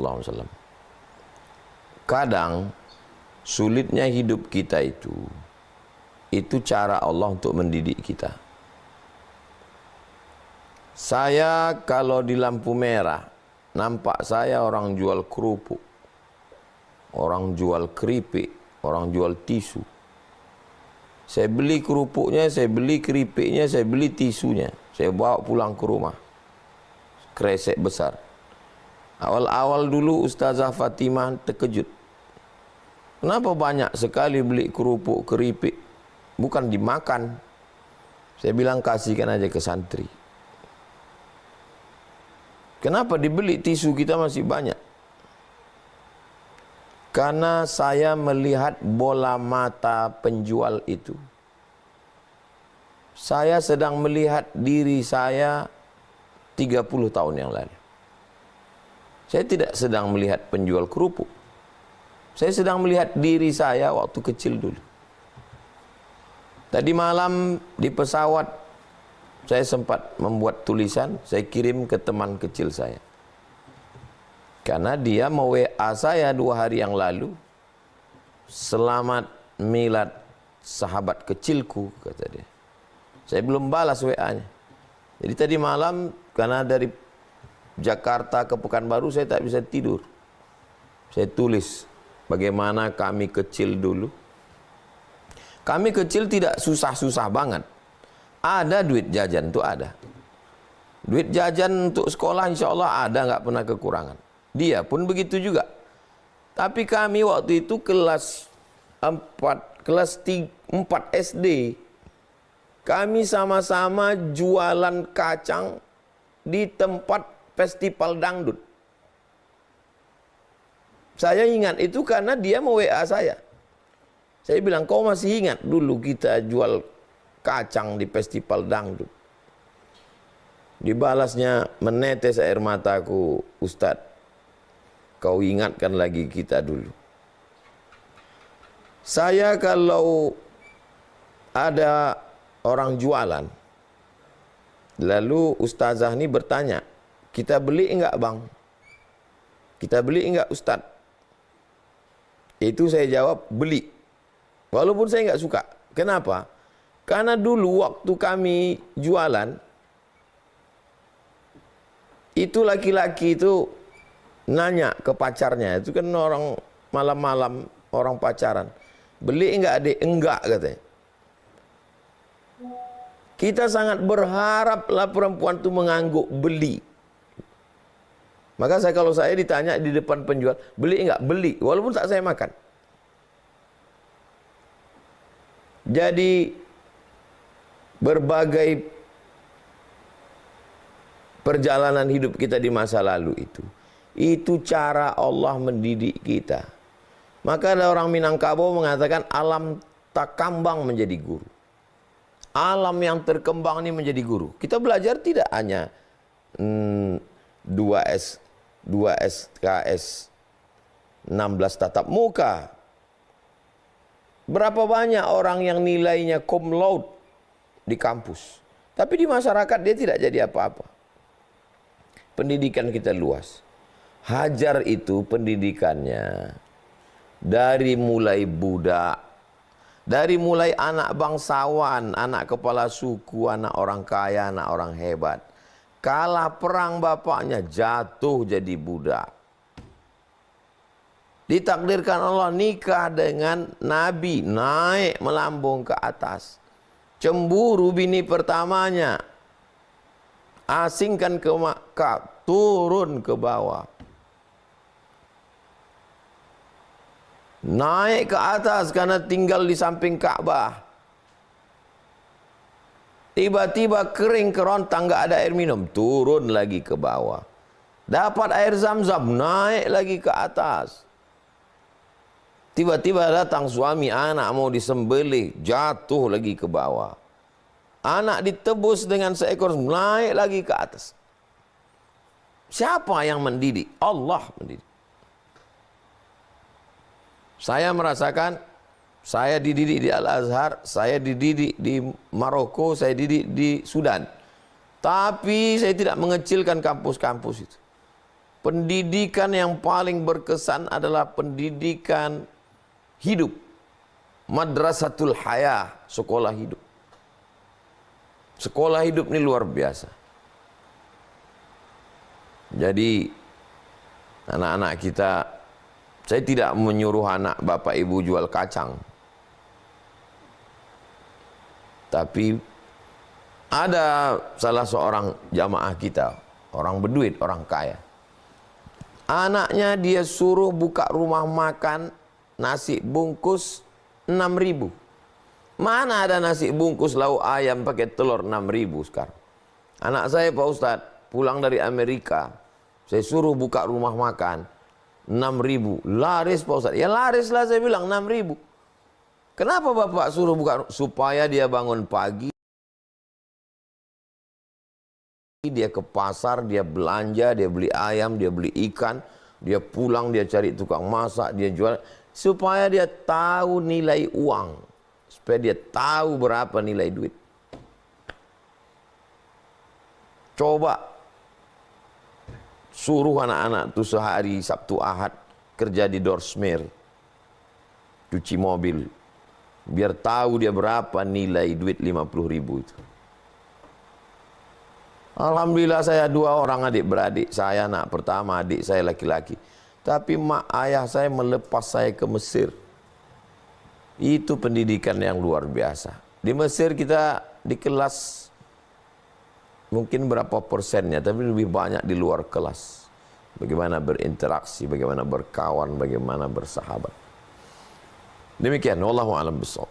Sallallahu Alaihi Wasallam. Kadang sulitnya hidup kita itu cara Allah untuk mendidik kita. Saya kalau di lampu merah, nampak saya orang jual kerupuk, orang jual keripik, orang jual tisu. Saya beli kerupuknya, saya beli keripiknya, saya beli tisunya. Saya bawa pulang ke rumah. Kresek besar. Awal-awal dulu Ustazah Fatimah terkejut. Kenapa banyak sekali beli kerupuk, keripik? Bukan dimakan. Saya bilang kasihkan aja ke santri. Kenapa dibeli tisu kita masih banyak? Karena saya melihat bola mata penjual itu. Saya sedang melihat diri saya 30 tahun yang lalu. Saya tidak sedang melihat penjual kerupuk. Saya sedang melihat diri saya waktu kecil dulu. Tadi malam di pesawat saya sempat membuat tulisan, saya kirim ke teman kecil saya. Karena dia me-WA saya 2 hari yang lalu. Selamat milad sahabat kecilku, kata dia. Saya belum balas WA-nya. Jadi tadi malam karena dari Jakarta ke Pekanbaru saya tak bisa tidur. Saya tulis bagaimana kami kecil dulu. Kami kecil tidak susah-susah banget. Ada duit jajan, itu ada. Duit jajan untuk sekolah insya Allah ada, nggak pernah kekurangan. Dia pun begitu juga. Tapi kami waktu itu kelas 4 SD. Kami sama-sama jualan kacang di tempat festival dangdut. Saya ingat itu karena dia mau WA saya. Saya bilang, kau masih ingat dulu kita jual kacang di festival dangdut? Dibalasnya, menetes air mataku, Ustadz. Kau ingatkan lagi kita dulu. Saya kalau ada orang jualan, lalu ustazah ini bertanya, kita beli enggak bang? Kita beli enggak Ustadz? Itu saya jawab, beli. Walaupun saya enggak suka. Kenapa? Karena dulu waktu kami jualan, itu laki-laki itu nanya ke pacarnya, itu kan orang malam-malam orang pacaran, beli enggak adik? Enggak, katanya. Kita sangat berharaplah perempuan itu mengangguk beli. Maka kalau saya ditanya di depan penjual, beli enggak? Beli, walaupun tak saya makan. Jadi berbagai perjalanan hidup kita di masa lalu itu cara Allah mendidik kita. Maka ada orang Minangkabau mengatakan alam takambang menjadi guru. Alam yang terkembang ini menjadi guru. Kita belajar tidak hanya 2 SKS 16 tatap muka. Berapa banyak orang yang nilainya cum laude di kampus, tapi di masyarakat dia tidak jadi apa-apa. Pendidikan kita luas. Hajar itu pendidikannya dari mulai budak, dari mulai anak bangsawan, anak kepala suku, anak orang kaya, anak orang hebat. Kalah perang bapaknya, jatuh jadi budak. Ditakdirkan Allah nikah dengan Nabi, naik melambung ke atas. Cemburu bini pertamanya, asingkan ke Makkah, turun ke bawah. Naik ke atas karena tinggal di samping Ka'bah. Tiba-tiba kering kerontang, nggak ada air minum, turun lagi ke bawah. Dapat air Zam-Zam, naik lagi ke atas. Tiba-tiba datang suami, anak mau disembelih, jatuh lagi ke bawah. Anak ditebus dengan seekor, naik lagi ke atas. Siapa yang mendidik? Allah mendidik. Saya merasakan, saya dididik di Al-Azhar, saya dididik di Maroko, saya dididik di Sudan. Tapi saya tidak mengecilkan kampus-kampus itu. pendidikan yang paling berkesan adalah pendidikan hidup. Madrasatul Hayah, sekolah hidup. Sekolah hidup ini luar biasa. Jadi anak-anak kita, saya tidak menyuruh anak bapak ibu jual kacang. Tapi ada salah seorang jamaah kita, orang berduit, orang kaya. Anaknya dia suruh buka rumah makan nasi bungkus 6.000. Mana ada nasi bungkus lauk ayam pakai telur 6.000 sekarang. Anak saya Pak Ustadz pulang dari Amerika, saya suruh buka rumah makan 6.000. Laris Pak Ustadz. Ya laris lah, saya bilang 6.000. Kenapa Bapak suruh buka? Supaya dia bangun pagi, dia ke pasar, dia belanja, dia beli ayam, dia beli ikan, dia pulang, dia cari tukang masak, dia jual, supaya dia tahu nilai uang, supaya dia tahu berapa nilai duit. Coba suruh anak-anak tuh sehari Sabtu Ahad kerja di Dorsmer, cuci mobil, biar tahu dia berapa nilai duit 50.000 itu. Alhamdulillah saya 2 orang adik-beradik. Saya anak pertama, adik saya laki-laki. Tapi mak ayah saya melepas saya ke Mesir. Itu pendidikan yang luar biasa. Di Mesir kita di kelas mungkin berapa persennya, tapi lebih banyak di luar kelas. Bagaimana berinteraksi, bagaimana berkawan, bagaimana bersahabat. Demikian, wallahu a'lam bishawab.